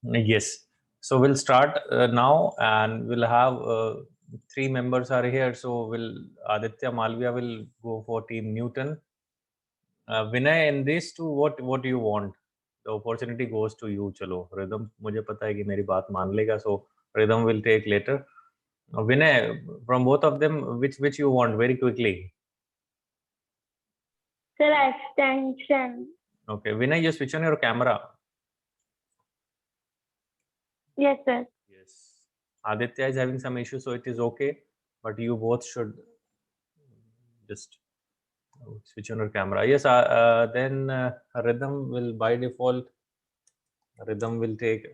Yes. So we'll start now, and we'll have three members are here. So will Aditya Malviya will go for Team Newton. Vinay, in these two, what do you want? The opportunity goes to you. चलो, Rhythm मुझे पता है कि मेरी बात मान लेगा. So Rhythm will take later. Vinay, from both of them, which you want very quickly? Sir, extension. Okay, Vinay, you switch on your camera. Yes, sir. Yes. Aditya is having some issue, so it is okay. But you both should just switch on your camera. Yes, then Rhythm will by default, Rhythm will take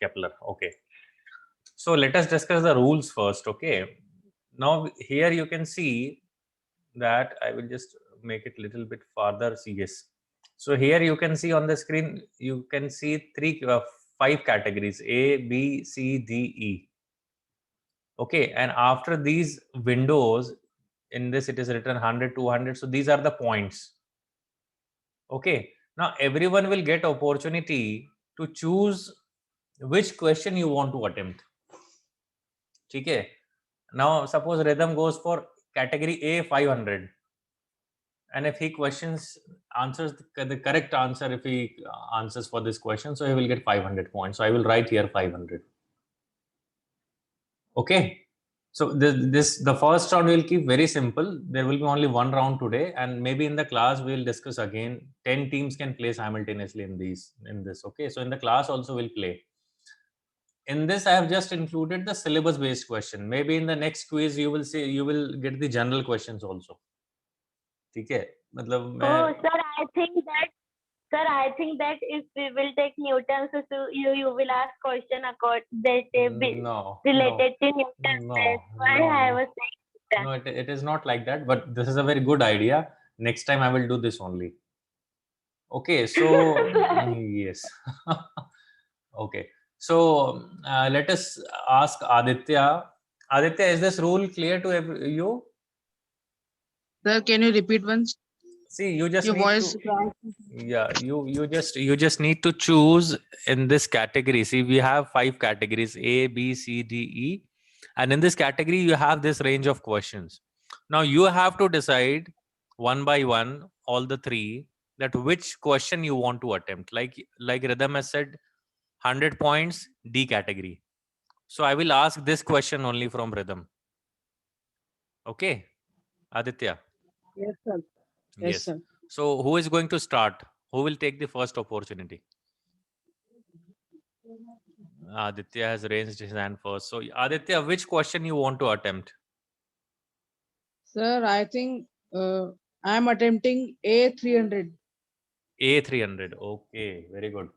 Kepler. Okay. So let us discuss the rules first. Okay. Now here you can see that I will just make it a little bit farther. See, yes. So here you can see on the screen, you can see five categories: A, B, C, D, E. Okay, and after these windows, in this it is written 100, 200. So these are the points. Okay, now everyone will get opportunity to choose which question you want to attempt. Okay, now suppose Rhythm goes for category A 500, and if he answers the correct answer, if he answers for this question, so he will get 500 points. So I will write here 500. Okay, so the first round will keep very simple. There will be only one round today, and maybe in the class we will discuss again. 10 teams can play simultaneously in this. Okay, so in the class also we'll play. In this, I have just included the syllabus based question. Maybe in the next quiz you will get the general questions also. ठीक है, मतलब मैं. Oh, sir, I think that if we will take Newton, so you will ask question related to Newton. That's why I was saying that. No, it is not like that. But this is a very good idea. Next time I will do this only. Okay, so yes. Okay, so let us ask Aditya. Aditya, is this rule clear to you? Sir, can you repeat once? See, you just Your need voice. yeah, you just need to choose in this category. See, we have 5 categories: A, B, C, D, E, and in this category you have this range of questions. Now you have to decide one by one, all the 3, that which question you want to attempt. Like Rhythm has said, 100 points, D category. So I will ask this question only from Rhythm. Okay, Aditya? Yes, sir. Yes, sir. So who is going to start? Who will take the first opportunity? Aditya has raised his hand first. So Aditya, which question you want to attempt? Sir, I think I am attempting A300. A300. Okay, very good.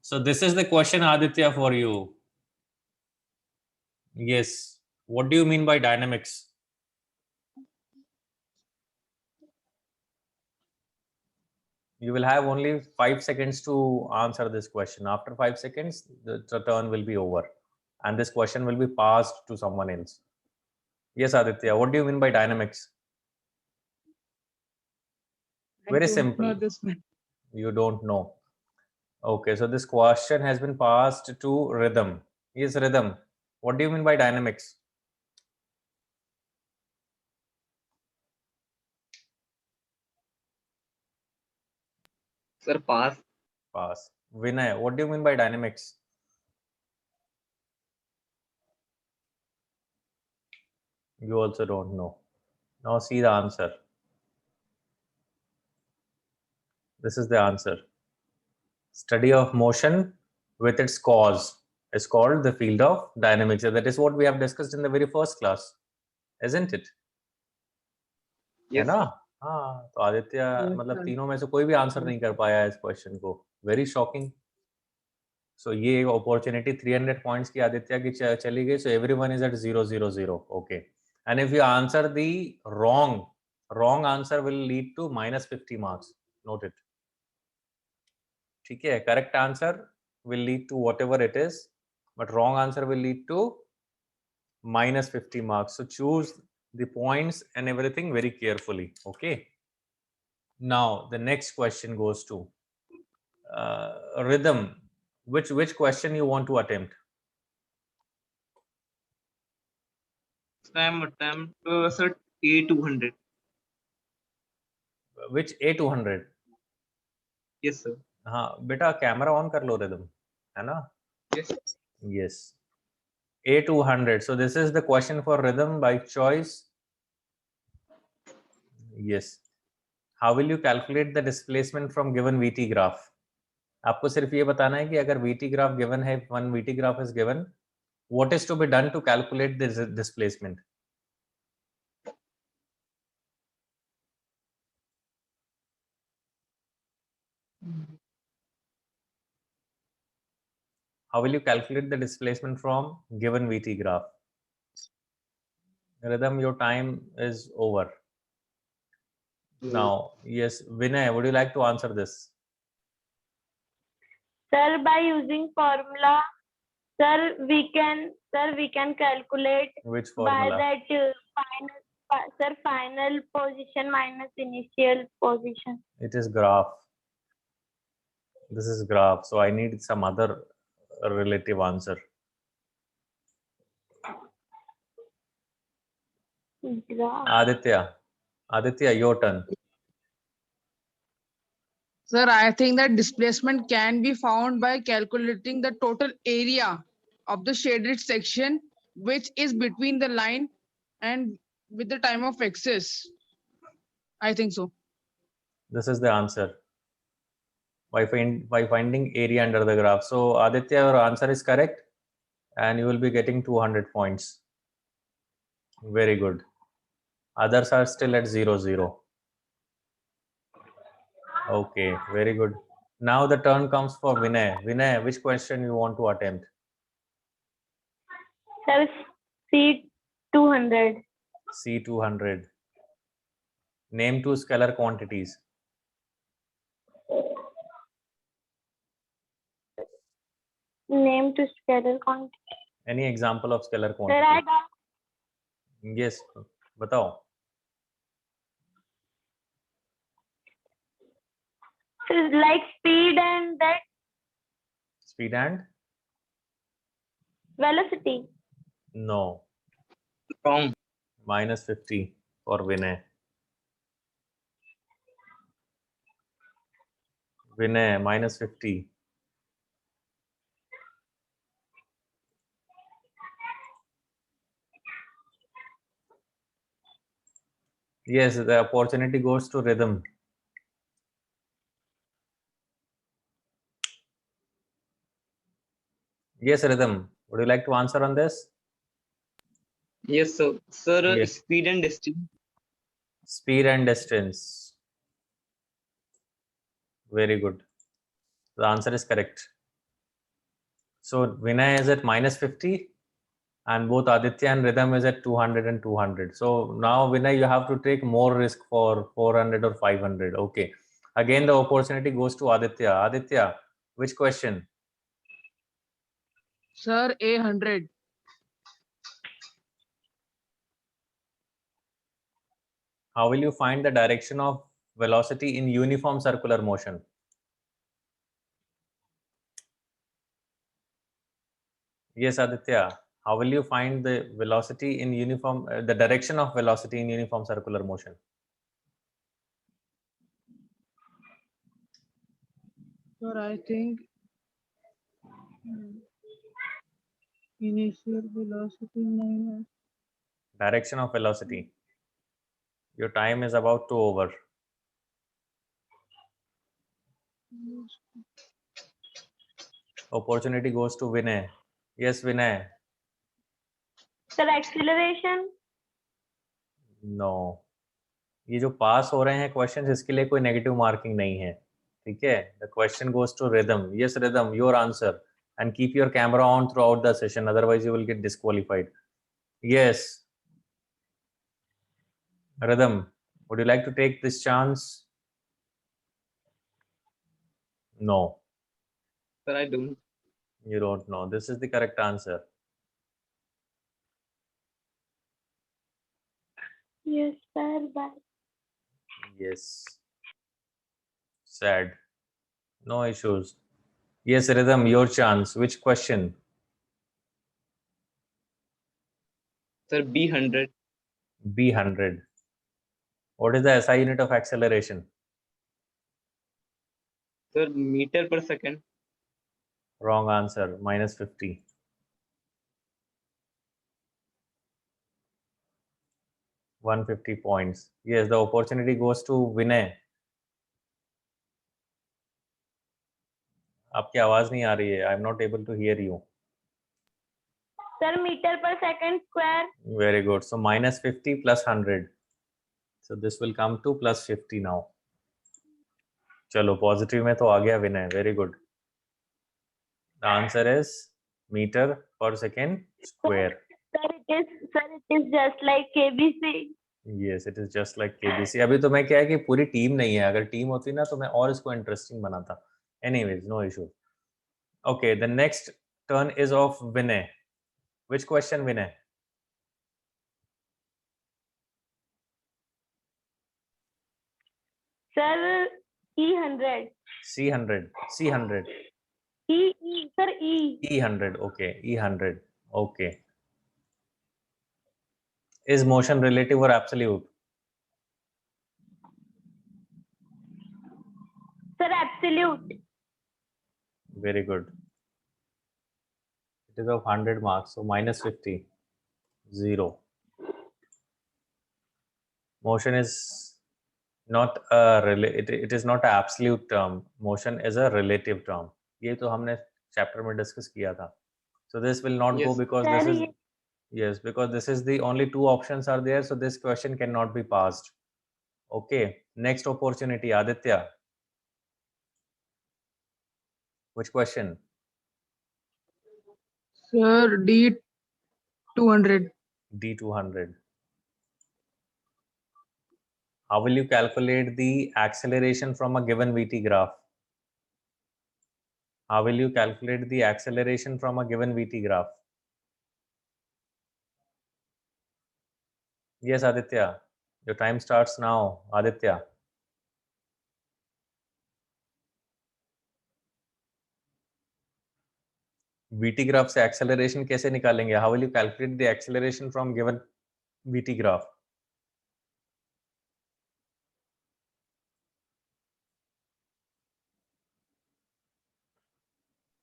So this is the question, Aditya, for you. Yes. What do you mean by dynamics? You will have only 5 seconds to answer this question. After 5 seconds, the turn will be over, and this question will be passed to someone else. Yes, Aditya, what do you mean by dynamics? Very simple. You don't know. Okay, so this question has been passed to Rhythm. Yes, Rhythm, what do you mean by dynamics? Sir, pass. Pass. Vinay, what do you mean by dynamics? You also don't know. Now see the answer. This is the answer. Study of motion with its cause is called the field of dynamics. That is what we have discussed in the very first class, isn't it? है Yes, ना? sir. हाँ, तो Aditya Yes, मतलब sir. तीनों में से कोई भी आंसर नहीं कर पाया इस क्वेश्चन को. Very shocking. So ये opportunity 300 points की आदित्य की चली गई. So everyone is at 000. Okay. And if you answer the wrong answer will lead to minus 50 marks. Note it. ठीक है. Correct answer will lead to whatever it is, but wrong answer will lead to minus 50 marks. So choose the points and everything very carefully. Okay. Now the next question goes to Rhythm. Which question you want to attempt? Sir, sir, A200. Which A200? Yes, sir. हाँ बेटा camera on कर लो rhythm, है ना? Yes. Yes. A200. So this is the question for Rhythm by choice. Yes. How will you calculate the displacement from given VT graph? आपको सिर्फ ये बताना है कि अगर VT graph given है, one VT graph is given, what is to be done to calculate this displacement? How will you calculate the displacement from given VT graph? Rhythm, your time is over. Now, yes, Vinay, would you like to answer this? Sir, by using formula, sir, we can calculate Which by formula? that final position minus initial position. It is graph. This is graph. So I need some other relative answer. Graph. Aditya, your turn. Sir, I think that displacement can be found by calculating the total area of the shaded section, which is between the line and with the time of axis. I think so. This is the answer. By finding area under the graph. So Aditya, your answer is correct, and you will be getting 200 points. Very good. Others are still at 0-0. Okay, very good. Now the turn comes for Vinay. Vinay, which question you want to attempt? Sir, C200. C200. Name two scalar quantities. Name to scalar quantity. Any example of scalar Sir, quantity? I got Yes, बताओ. like speed and that Speed and? velocity. No. Wrong. -50 for Vinay. Vinay, -50. Yes, the opportunity goes to Rhythm. Yes, Rhythm. Would you like to answer on this? Yes, sir. Sir, Yes. speed and distance. Speed and distance. Very good. The answer is correct. So Vinay is at -50 and both Aditya and Rhythm is at 200 and 200. So now Vinay, you have to take more risk for 400 or 500. Okay. Again, the opportunity goes to Aditya. Aditya, which question? Sir, A100. How will you find the direction of velocity in uniform circular motion? Yes, Aditya. How will you find the velocity in uniform, the direction of velocity in uniform circular motion? Sir, I think initial velocity minus. Direction of velocity. Your time is about to over. Opportunity goes to Vinay. Yes, Vinay. Sir, acceleration. No. ये जो पास हो रहे हैं questions इसके लिए कोई negative marking नहीं है. ठीक है. The question goes to Rhythm. Yes, Rhythm, your answer. And keep your camera on throughout the session. Otherwise, you will get disqualified. Yes. Rhythm, would you like to take this chance? No. Sir, I don't. You don't know. This is the correct answer. Yes, sir. Bye. Yes. Sad. No issues. Yes, Rhythm, your chance. Which question? Sir, B100. B100. What is the SI unit of acceleration? Sir, meter per second. Wrong answer. Minus 50. $150 points. Yes, the opportunity goes to Vinay. आपकी आवाज नहीं आ रही है. I'm not able to hear you. Sir, meter per second square. Very good. So minus 50 plus 100. So this will come to plus 50 now. चलो positive में तो आ गया विनय. Very good. The answer is meter per second square. Sir, it is just like KBC. Yes, it is just like KBC. अभी तो मैं क्या है कि पूरी टीम नहीं है. अगर टीम होती ना तो मैं और इसको इंटरेस्टिंग बनाता. Anyways, no issue. Okay, the next turn is of Vinay. Which question, Vinay? Sir, E100. C100. C100. Sir, E. E100. Okay, E100. Okay. Is motion relative or absolute? Sir, absolute. Very good. It is of 100 marks, so minus 50. 0. Motion is not it is not an absolute term. Motion is a relative term. ये तो हमने chapter में discuss किया था. So this will not go Yes. because Sir, this is yes, because this is the only two options are there, so this question cannot be passed. Okay, next opportunity, Aditya. Which question? Sir, D200. D200. How will you calculate the acceleration from a given VT graph? How will you calculate the acceleration from a given VT graph? Yes, Aditya. Your time starts now, Aditya. VT graph से acceleration कैसे निकालेंगे? How will you calculate the acceleration from given VT graph?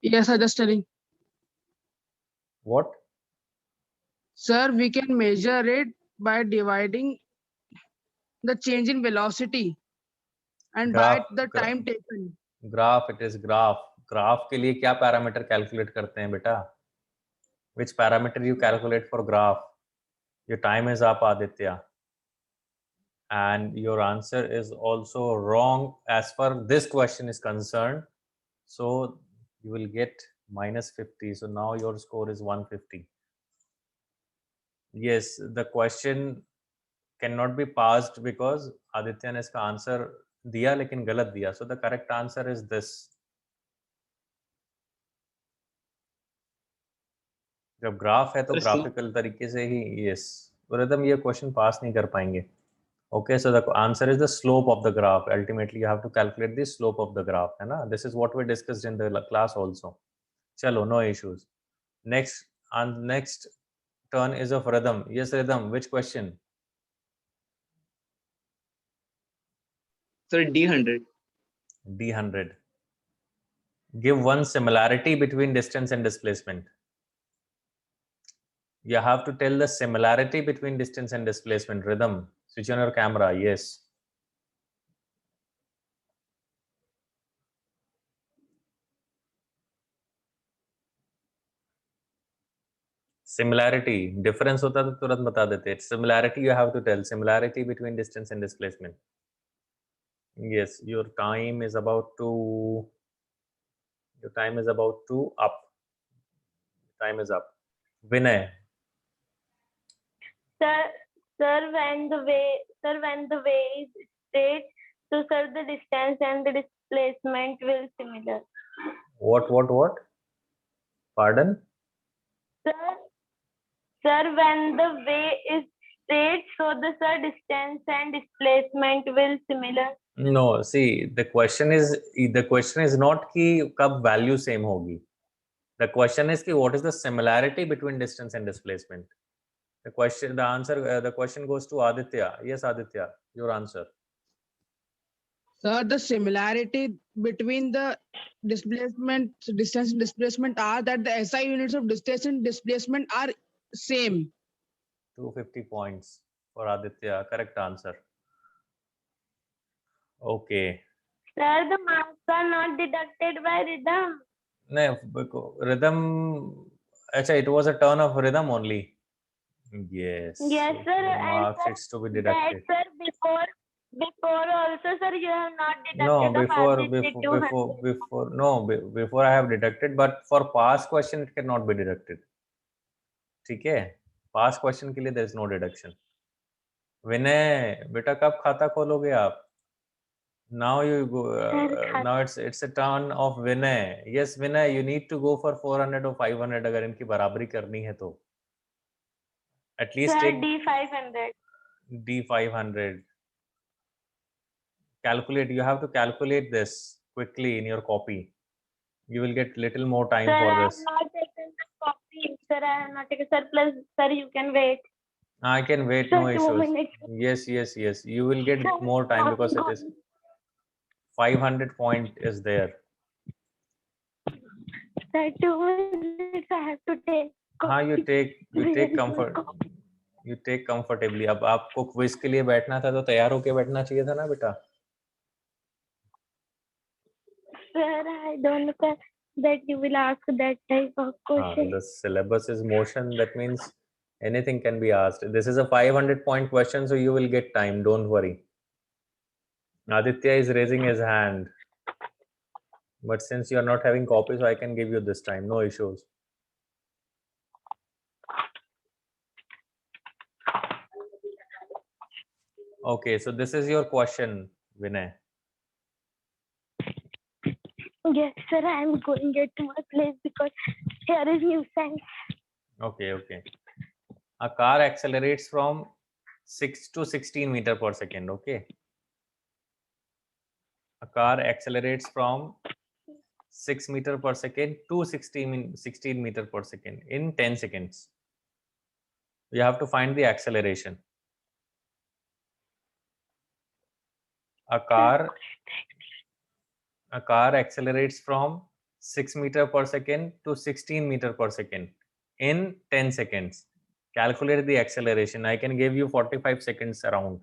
Yes, sir, just telling. What? Sir, we can measure it by dividing the change in velocity and by the time taken. Graph, it is graph. Graph के लिए क्या parameter calculate करते हैं बेटा? Which parameter you calculate for graph? Your time is up, Aditya. And your answer is also wrong as far this question is concerned. So you will get minus 50. So now your score is 150. Yes, the question cannot be passed because Aditya ने इसका answer दिया लेकिन गलत दिया. So the correct answer is this. जब graph है तो graphical तरीके से ही यस रिदम ये क्वेश्चन पास नहीं कर पाएंगे. Okay, so the answer is the slope of the graph. Ultimately, you have to calculate the slope of the graph. है ना? This is what we discussed in the class also. Chalo, no issues. Next turn is of Rhythm. Yes, Rhythm, which question? Sir, D100. D100. Give one similarity between distance and displacement. You have to tell the similarity between distance and displacement. Rhythm, switch on your camera. Yes. Similarity, difference होता तो तुरंत बता देते. Similarity you have to tell. Similarity between distance and displacement. Yes, your time is about to up. Time is up. Vinay. Sir, when the way is straight, so sir, the distance and the displacement will similar. What? Pardon? Sir, when the way is straight, so the sir distance and displacement will similar. No, see, the question is not कि कब value same होगी. The question is कि what is the similarity between distance and displacement. The question goes to Aditya. Yes, Aditya, your answer. Sir, the similarity between the displacement, distance and displacement are that the SI units of distance and displacement are same. 250 points for Aditya. Correct answer. Okay. Sir, the marks are not deducted by rhythm. No, rhythm. Achha, it was a turn of rhythm only. Yes. Yes, so sir. the And marks sir, it's to be that deducted. sir before also, sir, you have not No, deducted the Aditya 200. before I have deducted, but for past question it cannot be deducted. ठीक है? Past question के लिए there is no deduction. विनय, बेटा कब खाता खोलोगे आप? Now you go. Now it's a turn of Vinay. Yes, Vinay, you need to go for 400 or 500 अगर इनकी बराबरी करनी है तो. At least Sir, take D500. D500. Calculate. You have to calculate this quickly in your copy. You will get little more time Sir, for I have this. not taken the copy. Sir, I have not taken. Sir, plus, sir, you can wait. I can wait. Sir, No 2 issues. minutes. Yes. You will get Sir, more time because it is 500 point is there. Sir, 2 minutes I have to take. हाँ, you Very take good comfort. copy. You take comfortably. अब आपको quiz के लिए बैठना था तो तैयार होके बैठना चाहिए था ना बेटा. Sir, I don't know sir, that you will ask that type of question. The syllabus is motion. That means anything can be asked. This is a 500 point question, so you will get time. Don't worry. Aditya is raising his hand. But since you are not having copies, so I can give you this time. No issues. Okay, so this is your question, Vinay. Yes, sir, I am going to my place because here is nuisance. Okay. A car accelerates from 6 to 16 meter per second. Okay. A car accelerates from 6 meter per second to 16 meter per second in 10 seconds. You have to find the acceleration. A car accelerates from 6 meter per second to 16 meter per second in 10 seconds. Calculate the acceleration. I can give you 45 seconds around.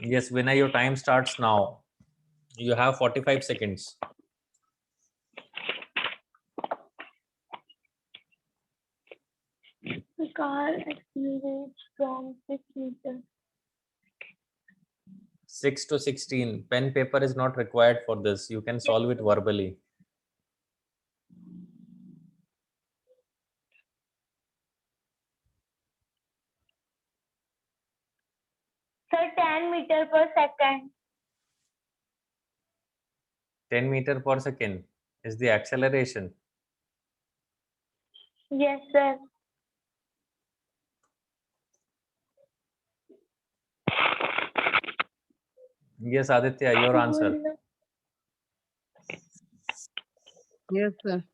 Yes, Vinay, your time starts now. You have 45 seconds. The car accelerates from 6 meters. 6 to 16. Pen paper is not required for this. You can solve it verbally. Sir, 10 meter per second. 10 meter per second is the acceleration. Yes, sir. Yes, Aditya, your answer. Yes, sir.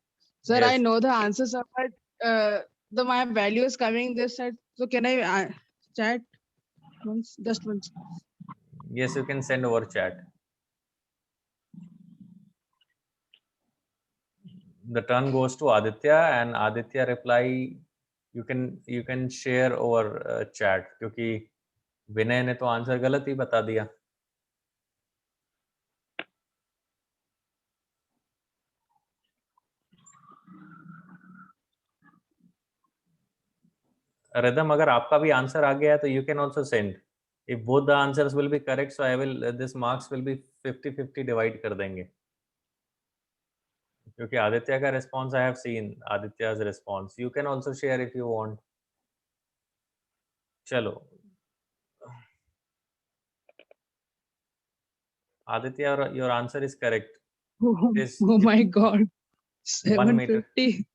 Sir, I Yes. know the answer, sir, but my value is coming this side. So can I chat once? Just once. Yes, you can send over chat. The turn goes to Aditya and Aditya reply you can share over chat क्योंकि विनय ने तो answer गलत ही बता दिया. Rhythm, अगर आपका भी answer आ गया तो you can also send. If both the answers will be correct, so I will this marks will be 50-50 divide कर देंगे. क्योंकि आदित्य का response I have seen Aditya's response. You can also share if you want. चलो. Aditya, your answer is correct. Oh, It is oh my God. 1 meter. 750.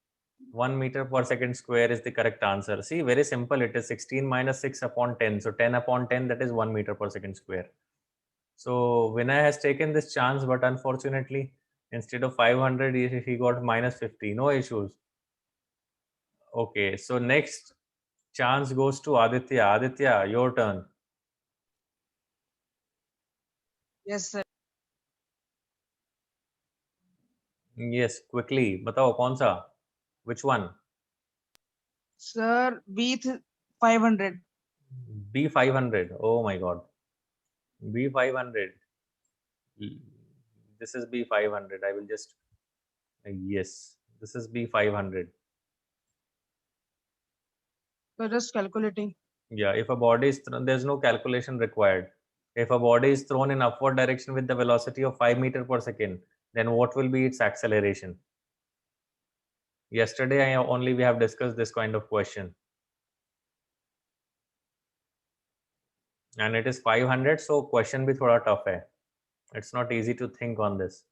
1 meter per second square is the correct answer. See, very simple. It is 16 minus 6 upon 10. So 10 upon 10, that is 1 meter per second square. So Vinay has taken this chance, but unfortunately, instead of 500, he got minus 50. No issues. Okay, so next chance goes to Aditya. Aditya, your turn. Yes, sir. Yes, quickly. बताओ कौन सा? Which one? Sir, 500. B500. Oh my God. B500. This is B500. I will just, yes, this is B500. So just calculating. Yeah, if a body is thrown, there's no calculation required. If a body is thrown in upward direction with the velocity of 5 meter per second, then what will be its acceleration? Yesterday, only we have discussed this kind of question. And it is 500, so question bhi thoda tough hai. It's not easy to think on this.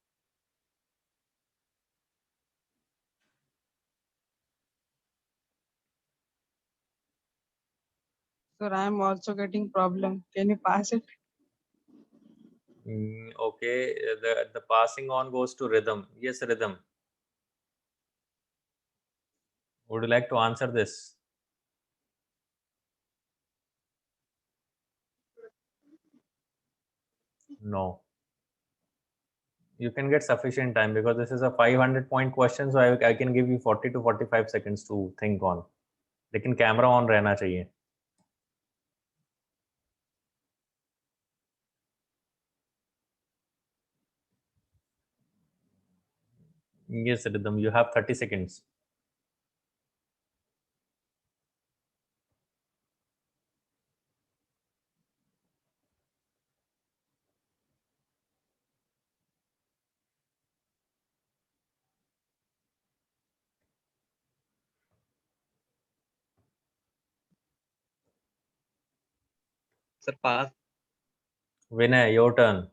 Sir, I am also getting problem. Can you pass it? Okay, the passing on goes to Rhythm. Yes, Rhythm. Would you like to answer this? No. You can get sufficient time because this is a 500-point question, so I can give you 40 to 45 seconds to think on. लेकिन camera on रहना चाहिए. Yes, Rhythm, you have 30 seconds. Sir, pass. Vinay, your turn.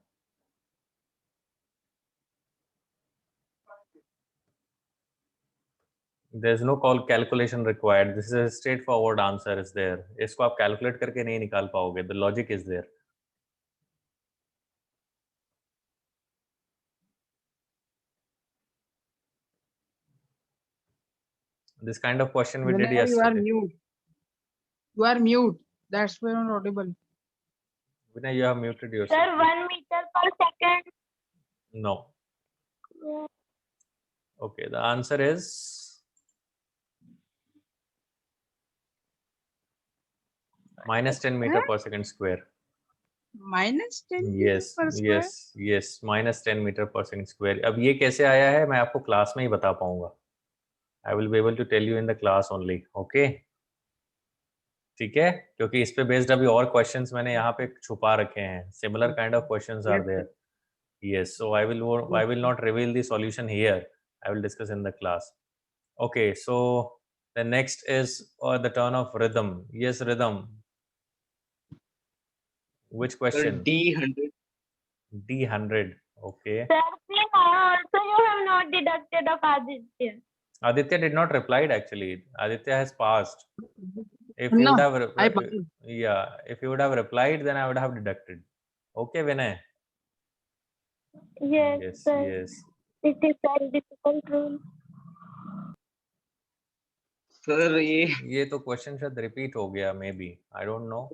There's no calculation required. This is a straightforward answer is there. इसको आप calculate करके नहीं निकाल पाओगे. The logic is there. This kind of question we did Vinay, you are yesterday. mute. You are mute. That's why I'm not audible. Vinay, you have muted yourself. Sir, 1 meter per second. No. Yeah. Okay, the answer is minus 10 meter per second square. Minus 10 Yes, per square? yes, yes, minus 10 meter per second square. अब ये कैसे आया है मैं आपको class में ही बता पाऊंगा. I will be able to tell you in the class only. Okay? ठीक है, क्योंकि इस पे बेस्ड अभी और क्वेश्चंस मैंने यहाँ पे छुपा रखे हैं. Similar kind of questions are Yes, there. Yes, so I will not reveal the solution here. I will discuss in the class. Okay, so the next is the turn of Rhythm. Yes, Rhythm. Which Sir, question? D100. D100. Okay. Sir, also you have not deducted of Aditya. Aditya did not replied actually. Aditya has passed. If you No, would have I passed. yeah, if you would have replied, then I would have deducted. Okay, Vinay. Yes, Yes, sir. yes. It is very difficult rule. Sir, ये तो question शायद repeat हो गया maybe. I don't know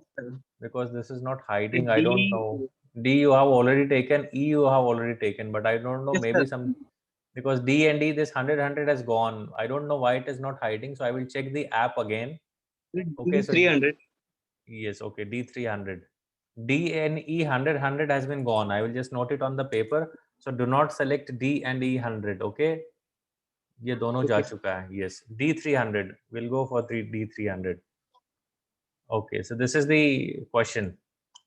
because this is not hiding. I D. don't know. D you have already taken. E you have already taken, but I don't know. Yes, Maybe sir. some because D and D this 100 has gone. I don't know why it is not hiding. So I will check the app again. Okay, so D300. yes, okay, D300. D and E 100 has been gone. I will just note it on the paper. So do not select D and E 100. Okay, ये दोनों जा Okay. चुका है. Yes, D300. We'll go for D300. Okay, so this is the question.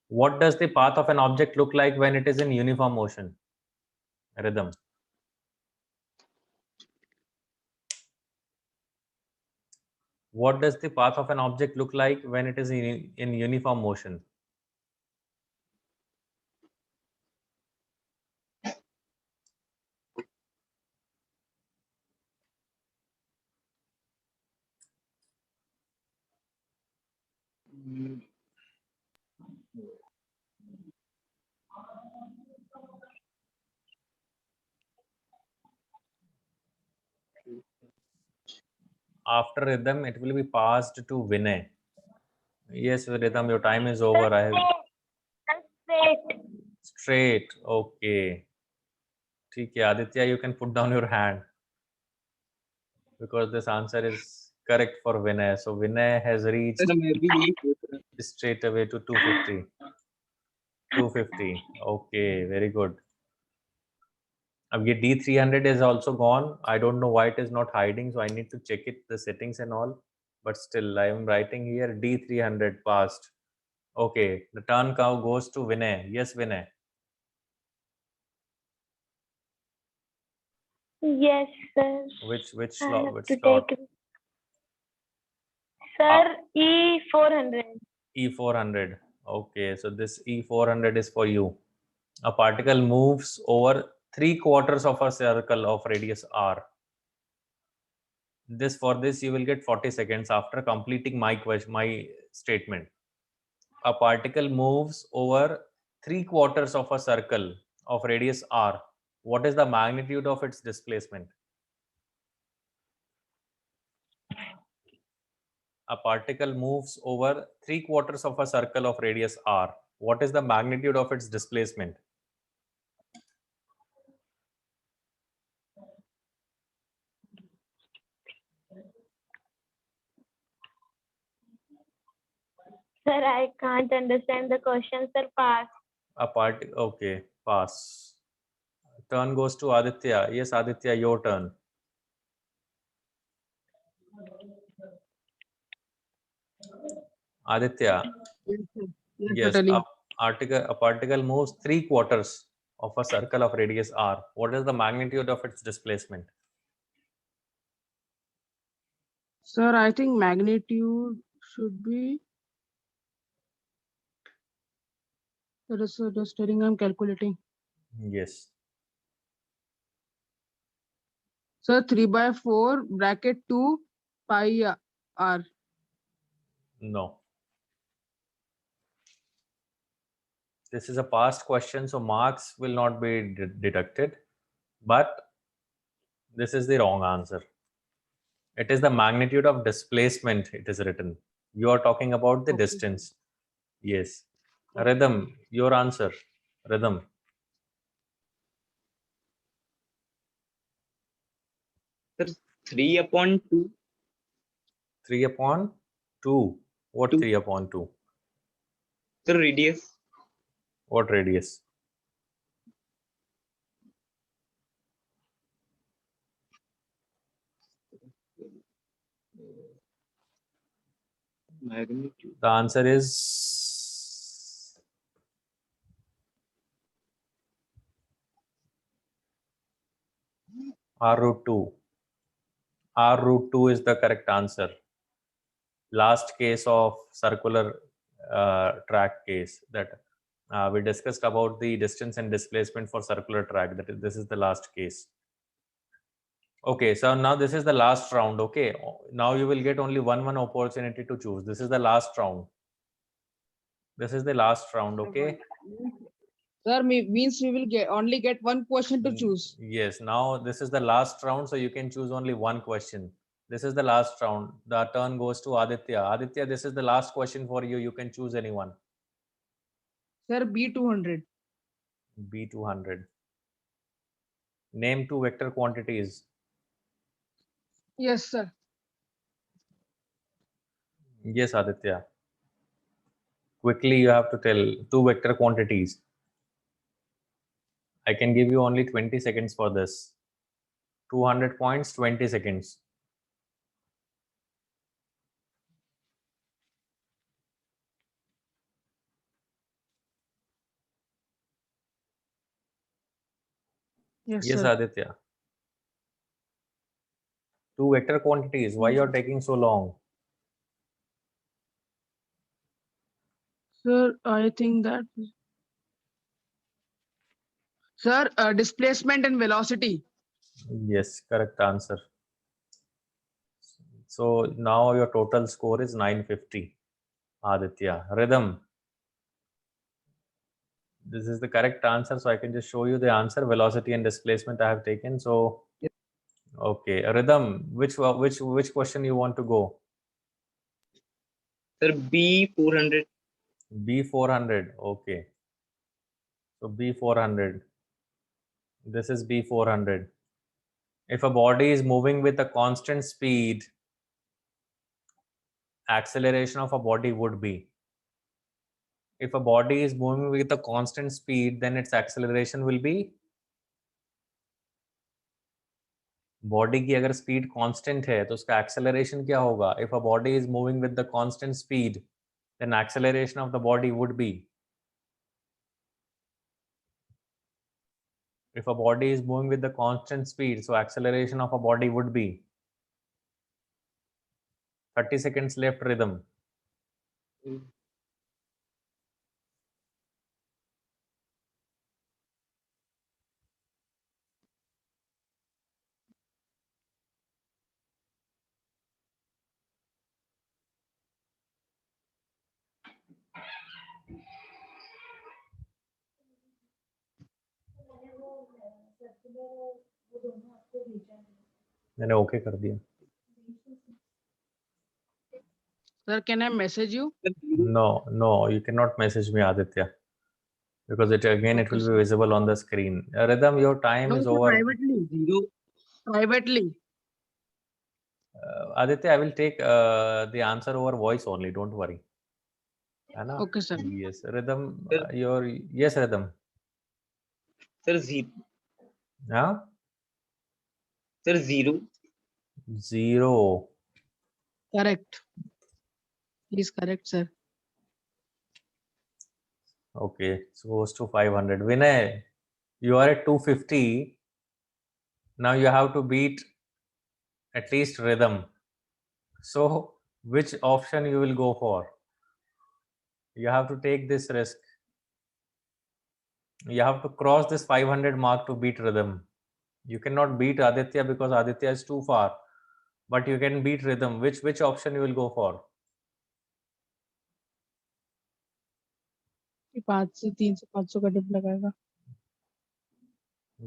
What does the path of an object look like when it is in uniform motion? Rhythm. What does the path of an object look like when it is in uniform motion? Mm, After Rhythm, it will be passed to Vinay. Yes, Rhythm, your time is over. I have Straight. straight. Okay. Okay, Aditya, you can put down your hand because this answer is correct for Vinay. So Vinay has reached sir, maybe straight away to 250. 250. Okay, very good. D300 is also gone. I don't know why it is not hiding, so I need to check it, the settings and all. But still, I am writing here D300 passed. Okay, the turn cow goes to Vinay. Yes, Vinay. Yes, sir. Which I slot? have Which to slot? take. Sir, E400. E400. Okay, so this E400 is for you. A particle moves over 3/4 of a circle of radius r. For this you will get 40 seconds after completing my statement. A particle moves over 3/4 of a circle of radius r. What is the magnitude of its displacement? A particle moves over 3/4 of a circle of radius r. What is the magnitude of its displacement? Sir, I can't understand the question, sir. Pass. Okay, pass. Turn goes to Aditya. Yes, Aditya, your turn. Aditya, Yes, sir. Yes, sir, yes, telling. a particle moves 3/4 of a circle of radius r. What is the magnitude of its displacement? Sir, I think magnitude should be. Sir, just telling, I'm calculating. Yes. Sir, 3/4 bracket 2 pi r. No. This is a past question, so marks will not be deducted. But this is the wrong answer. It is the magnitude of displacement, it is written. You are talking about the Okay. distance. Yes. Rhythm, your answer. Rhythm. sir, 3/2. 3/2. What 2. 3/2? Sir, radius. What radius? Magnitude. The answer is R√2. R√2 is the correct answer. Last case of circular track case that we discussed about the distance and displacement for circular track. This is the last case. Okay, so now this is the last round. Okay, now you will get only one opportunity to choose. This is the last round. This is the last round. Okay. Sir, means we will only get one question to choose. Yes, now this is the last round, so you can choose only one question. This is the last round. The turn goes to Aditya. Aditya, this is the last question for you. You can choose anyone. Sir, B200. B200. Name two vector quantities. Yes, sir. Yes, Aditya. Quickly, you have to tell two vector quantities. I can give you only 20 seconds for this. 200 points, 20 seconds. Yes, Yes, sir. Aditya. Two vector quantities. Why you're taking so long? Sir, I think that. Sir, displacement and velocity. Yes, correct answer. So now your total score is 950. Aditya. Rhythm. This is the correct answer, so I can just show you the answer. Velocity and displacement I have taken. So, Yep. okay, Rhythm. Which question you want to go? Sir, B400. B400. Okay. So B400. This is B400. If a body is moving with a constant speed, acceleration of a body would be. If a body is moving with a constant speed, then its acceleration will be. Body की अगर speed constant है तो उसका acceleration क्या होगा? If a body is moving with the constant speed then acceleration of the body would be. If a body is moving with the constant speed, so acceleration of a body would be. 30 seconds left, Rhythm. मैंने okay कर दिया. Sir, can I message you? No, you cannot message me, Aditya, because it will Okay, be sir. visible on the screen. Rhythm, your time No, is sir, over. privately. Privately. Aditya, I will take the answer over voice only. Don't worry. है ना? Okay, sir. Yes, Rhythm. Sir. Yes, Rhythm. Sir, 0. Huh? Sir, 0. 0. Correct. He's correct, sir. Okay, so goes to 500. Vinay, you are at 250. Now you have to beat at least Rhythm. So which option you will go for? You have to take this risk. You have to cross this 500 mark to beat Rhythm. You cannot beat Aditya because Aditya is too far. But you can beat Rhythm. Which option you will go for? 5 से 3 से 500 का dip लगाएगा.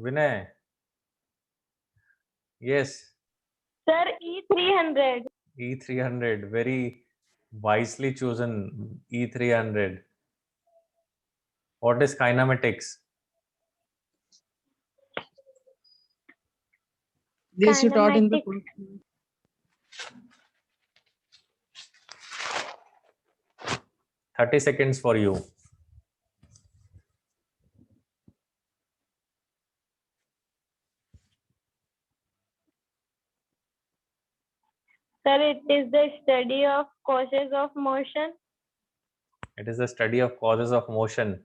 Vinay. Yes. Sir, E300. E300. Very wisely chosen. E300. What is kinematics? This you taught in the Kinematics. 30 seconds for you. Sir, it is the study of causes of motion. It is the study of causes of motion.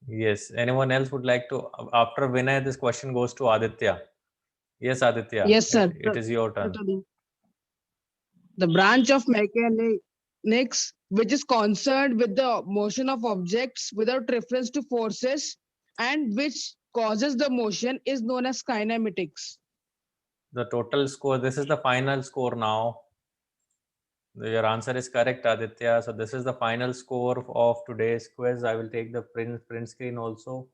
Yes. Anyone else would like to? After Vinay, this question goes to Aditya. Yes, Aditya. Yes, sir. It is your turn. The branch of mechanics which is concerned with the motion of objects without reference to forces and which causes the motion is known as kinematics. The total score. This is the final score now. Your answer is correct, Aditya. So this is the final score of today's quiz. I will take the print screen also.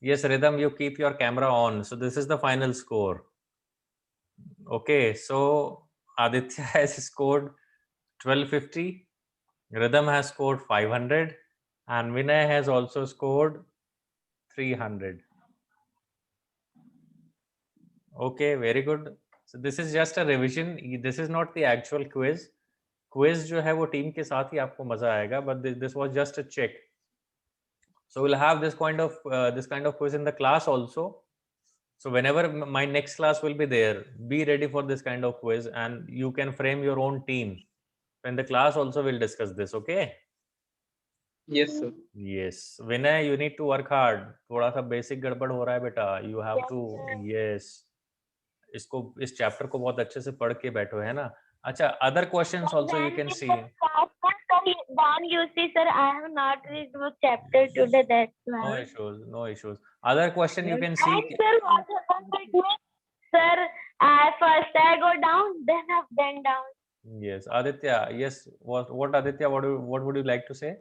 Yes, Rhythm, you keep your camera on. So this is the final score. Okay, so Aditya has scored 1250. Rhythm has scored 500. And Vinay has also scored 300. Okay, very good. So this is just a revision. This is not the actual quiz. Quiz जो है वो team के साथ ही आपको मजा आएगा. But this was just a check. So we'll have this kind of quiz in the class also. So whenever my next class will be there, be ready for this kind of quiz, and you can frame your own team. In the class also we'll discuss this. Okay. Yes, sir. Yes, Vinay, you need to work hard. थोड़ा सा basic गड़बड़ हो रहा है बेटा. You have Yes, to sir. yes. इस chapter को बहुत अच्छे से पढ़ के बैठो है ना. अच्छा, other questions also you can see. Don, you see, sir, I have not read the chapter today. That's No why. issues, no issues. Other question you can see. And sir, what about it means, sir? First I go down, then up, then down. Yes, Aditya. Yes, what Aditya? What would you like to say?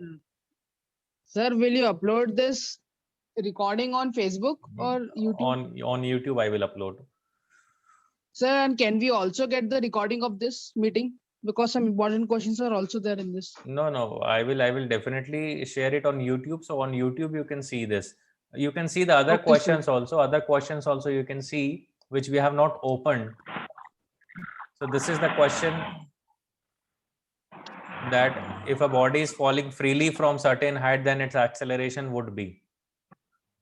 Sir, will you upload this recording on Facebook or YouTube? On YouTube, I will upload. Sir, and can we also get the recording of this meeting? Because some important questions are also there in this. No, I will definitely share it on YouTube. So on YouTube, you can see this. You can see the other Okay, sir. questions also. Other questions also you can see, which we have not opened. So this is the question that if a body is falling freely from certain height, then its acceleration would be.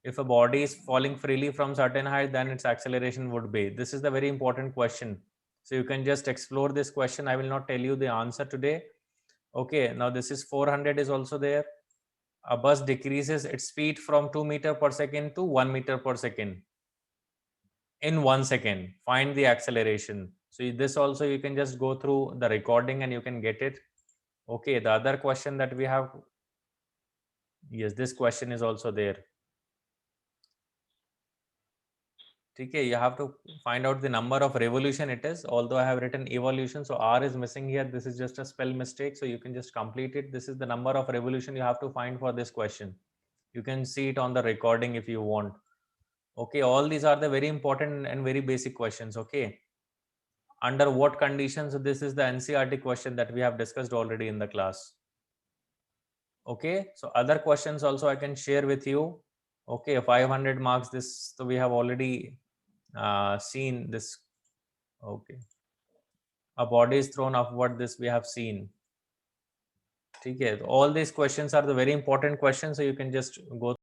If a body is falling freely from certain height, then its acceleration would be. This is the very important question. So you can just explore this question. I will not tell you the answer today. Okay, now this is 400 is also there. A bus decreases its speed from 2 meter per second to 1 meter per second in 1 second. Find the acceleration. So this also you can just go through the recording and you can get it. Okay, the other question that we have, yes, this question is also there. Okay, you have to find out the number of revolution it is, although I have written evolution, so R is missing here. This is just a spell mistake, so you can just complete it. This is the number of revolution you have to find for this question. You can see it on the recording if you want. Okay, all these are the very important and very basic questions. Okay, under what conditions? So this is the NCERT question that we have discussed already in the class. Okay, so other questions also I can share with you. Okay, 500 marks. This, so we have already seen this. Okay, a body is thrown upward. This we have seen. Okay, all these questions are the very important questions, so you can just go